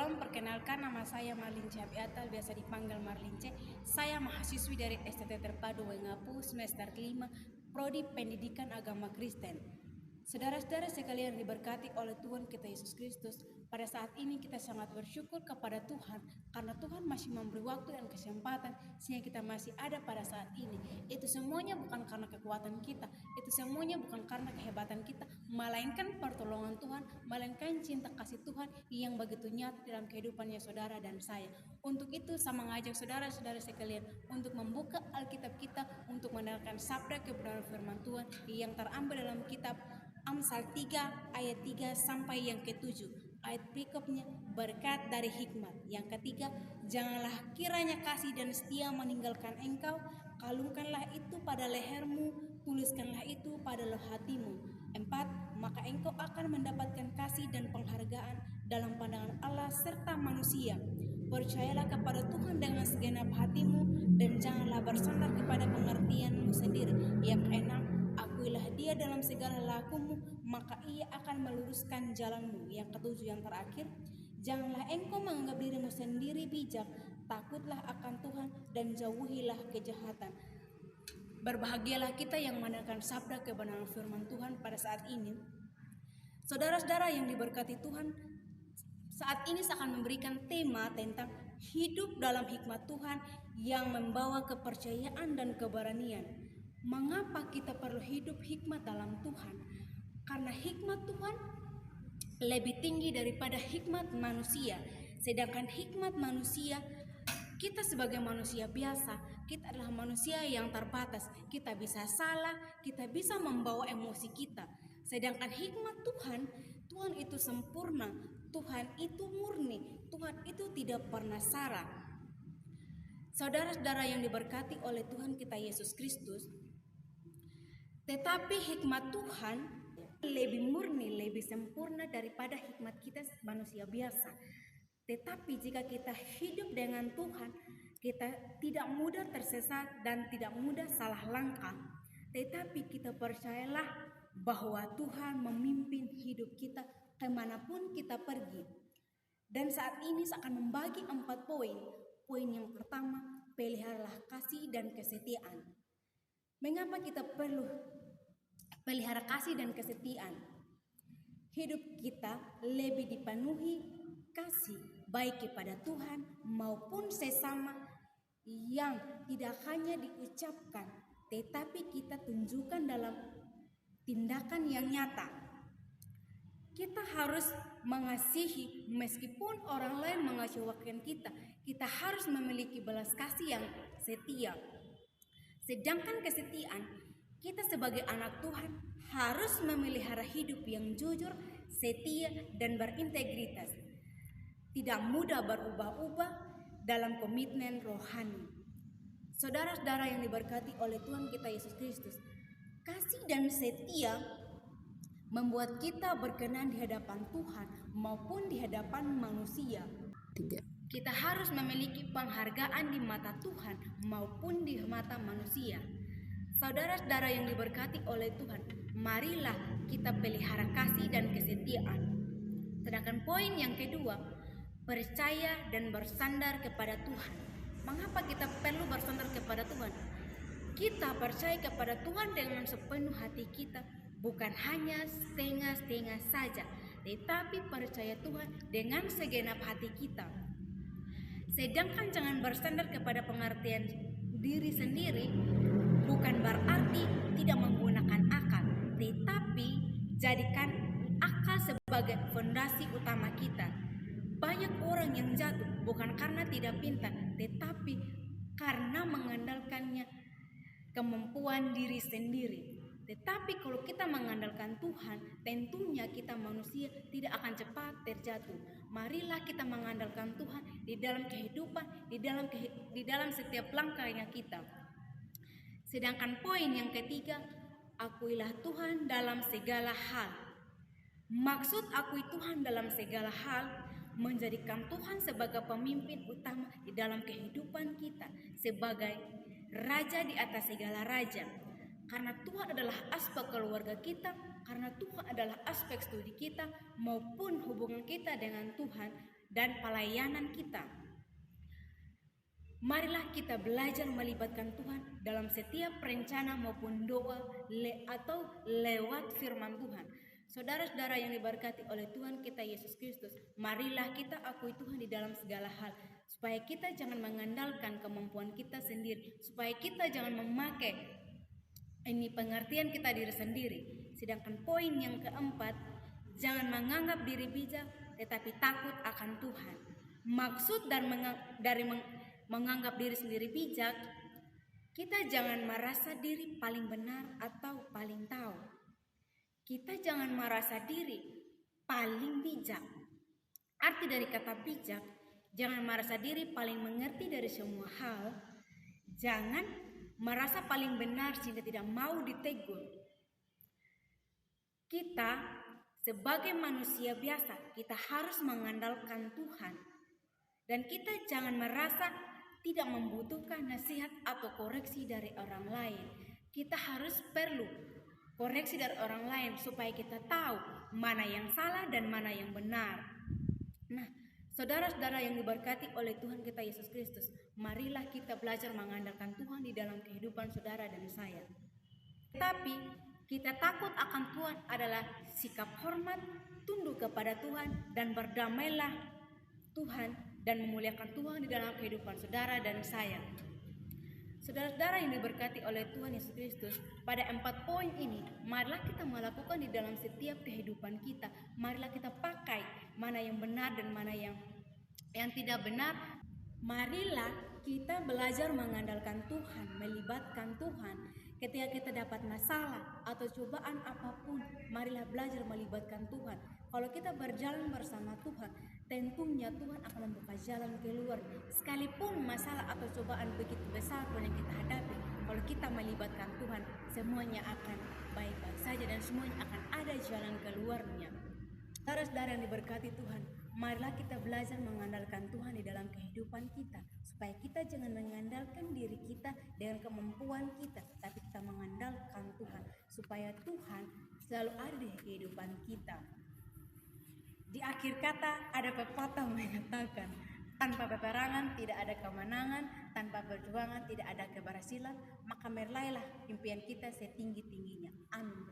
Shalom, perkenalkan nama saya Marlince Abiatal, biasa dipanggil Marlince. Saya mahasiswi dari STT Terpadu Wengapu semester 5, Prodi Pendidikan Agama Kristen. Saudara-saudara sekalian diberkati oleh Tuhan kita Yesus Kristus, pada saat ini kita sangat bersyukur kepada Tuhan karena Tuhan masih memberi waktu dan kesempatan sehingga kita masih ada pada saat ini. Itu semuanya bukan karena kekuatan kita, itu semuanya bukan karena kehebatan kita, melainkan pertolongan Tuhan, melainkan cinta kasih Tuhan yang begitu nyata dalam kehidupannya saudara dan saya. Untuk itu saya mengajak saudara-saudara sekalian untuk membuka Alkitab kita untuk mendengarkan sabda kebenaran firman Tuhan yang terambil dalam kitab Amsal 3 ayat 3 sampai yang ke-7. Ayat berikutnya, berkat dari hikmat. Yang ketiga, janganlah kiranya kasih dan setia meninggalkan engkau, kalungkanlah itu pada lehermu, tuliskanlah itu pada loh hatimu. 4, maka engkau akan mendapatkan kasih dan penghargaan dalam pandangan Allah serta manusia. Percayalah kepada Tuhan dengan segenap hatimu dan janganlah bersandar kepada pengertianmu sendiri. Yang keenam, akuilah dia dalam segala lakumu, maka ia akan meluruskan jalanmu. Yang ketujuh, yang terakhir, janganlah engkau menganggap dirimu sendiri bijak, takutlah akan Tuhan dan jauhilah kejahatan. Berbahagialah kita yang mendengarkan sabda kebenaran firman Tuhan pada saat ini. Saudara-saudara yang diberkati Tuhan, saat ini saya akan memberikan tema tentang hidup dalam hikmat Tuhan yang membawa kepercayaan dan keberanian. Mengapa kita perlu hidup hikmat dalam Tuhan? Karena hikmat Tuhan lebih tinggi daripada hikmat manusia. Sedangkan hikmat manusia, kita sebagai manusia biasa, kita adalah manusia yang terbatas. Kita bisa salah, kita bisa membawa emosi kita. Sedangkan hikmat Tuhan, Tuhan itu sempurna, Tuhan itu murni, Tuhan itu tidak pernah salah. Saudara-saudara yang diberkati oleh Tuhan kita Yesus Kristus, tetapi hikmat Tuhan lebih murni, lebih sempurna daripada hikmat kita manusia biasa. Tetapi jika kita hidup dengan Tuhan, kita tidak mudah tersesat dan tidak mudah salah langkah. Tetapi kita percayalah bahwa Tuhan memimpin hidup kita kemanapun kita pergi. Dan saat ini saya akan membagi 4 poin. Poin yang pertama, peliharalah kasih dan kesetiaan. Mengapa kita perlu pelihara kasih dan kesetiaan? Hidup kita lebih dipenuhi kasih baik kepada Tuhan maupun sesama yang tidak hanya diucapkan tetapi kita tunjukkan dalam tindakan yang nyata. Kita harus mengasihi meskipun orang lain mengecewakan kita. Kita harus memiliki belas kasih yang setia. Sedangkan kesetiaan, kita sebagai anak Tuhan harus memelihara hidup yang jujur, setia, dan berintegritas. Tidak mudah berubah-ubah dalam komitmen rohani. Saudara-saudara yang diberkati oleh Tuhan kita Yesus Kristus, kasih dan setia membuat kita berkenan di hadapan Tuhan maupun di hadapan manusia. Kita harus memiliki penghargaan di mata Tuhan maupun di mata manusia. Saudara-saudara yang diberkati oleh Tuhan, marilah kita pelihara kasih dan kesetiaan. Sedangkan poin yang kedua, percaya dan bersandar kepada Tuhan. Mengapa kita perlu bersandar kepada Tuhan? Kita percaya kepada Tuhan dengan sepenuh hati kita, bukan hanya setengah-setengah saja, tetapi percaya Tuhan dengan segenap hati kita. Sedangkan jangan bersandar kepada pengertian diri sendiri, bukan berarti tidak menggunakan akal, tetapi jadikan akal sebagai fondasi utama kita. Banyak orang yang jatuh bukan karena tidak pintar, tetapi karena mengandalkannya kemampuan diri sendiri. Tetapi kalau kita mengandalkan Tuhan, tentunya kita manusia tidak akan cepat terjatuh. Marilah kita mengandalkan Tuhan di dalam kehidupan, di dalam setiap langkahnya kita. Sedangkan poin yang ketiga, akuilah Tuhan dalam segala hal. Maksud akui Tuhan dalam segala hal, menjadikan Tuhan sebagai pemimpin utama di dalam kehidupan kita, sebagai raja di atas segala raja. Karena Tuhan adalah aspek keluarga kita, karena Tuhan adalah aspek studi kita maupun hubungan kita dengan Tuhan, dan pelayanan kita. Marilah kita belajar melibatkan Tuhan dalam setiap rencana maupun doa atau lewat firman Tuhan. Saudara-saudara yang diberkati oleh Tuhan kita Yesus Kristus, marilah kita akui Tuhan di dalam segala hal, supaya kita jangan mengandalkan kemampuan kita sendiri, supaya kita jangan memakai ini pengertian kita diri sendiri. Sedangkan poin yang keempat, jangan menganggap diri bijak, tetapi takut akan Tuhan. Maksud dari menganggap diri sendiri bijak, kita jangan merasa diri paling benar atau paling tahu. Kita jangan merasa diri paling bijak. Arti dari kata bijak, jangan merasa diri paling mengerti dari semua hal. Jangan merasa paling benar sehingga tidak mau ditegur. Kita sebagai manusia biasa, kita harus mengandalkan Tuhan. Dan kita jangan merasa tidak membutuhkan nasihat atau koreksi dari orang lain. Kita harus perlu koreksi dari orang lain supaya kita tahu mana yang salah dan mana yang benar. Nah, saudara-saudara yang diberkati oleh Tuhan kita Yesus Kristus, marilah kita belajar mengandalkan Tuhan di dalam kehidupan saudara dan saya. Tapi kita takut akan Tuhan adalah sikap hormat, tunduk kepada Tuhan, dan berdamailah Tuhan dan memuliakan Tuhan di dalam kehidupan saudara dan saya. Saudara-saudara yang diberkati oleh Tuhan Yesus Kristus, pada 4 poin ini, marilah kita melakukan di dalam setiap kehidupan kita. Marilah kita pakai mana yang benar dan mana yang tidak benar. Marilah kita belajar mengandalkan Tuhan, melibatkan Tuhan. Ketika kita dapat masalah atau cobaan apapun, marilah belajar melibatkan Tuhan. Kalau kita berjalan bersama Tuhan, tentunya Tuhan akan membuka jalan keluar. Sekalipun masalah atau cobaan begitu besar pun yang kita hadapi, kalau kita melibatkan Tuhan, semuanya akan baik-baik saja dan semuanya akan ada jalan keluarnya. Saudara-saudara yang diberkati Tuhan, marilah kita belajar mengandalkan Tuhan di dalam kehidupan kita, supaya kita jangan mengandalkan diri kita dengan kemampuan kita, tapi kita mengandalkan Tuhan, supaya Tuhan selalu ada di kehidupan kita. Di akhir kata ada pepatah mengatakan, tanpa peperangan tidak ada kemenangan, tanpa perjuangan tidak ada keberhasilan, maka meraihlah impian kita setinggi-tingginya. Amin.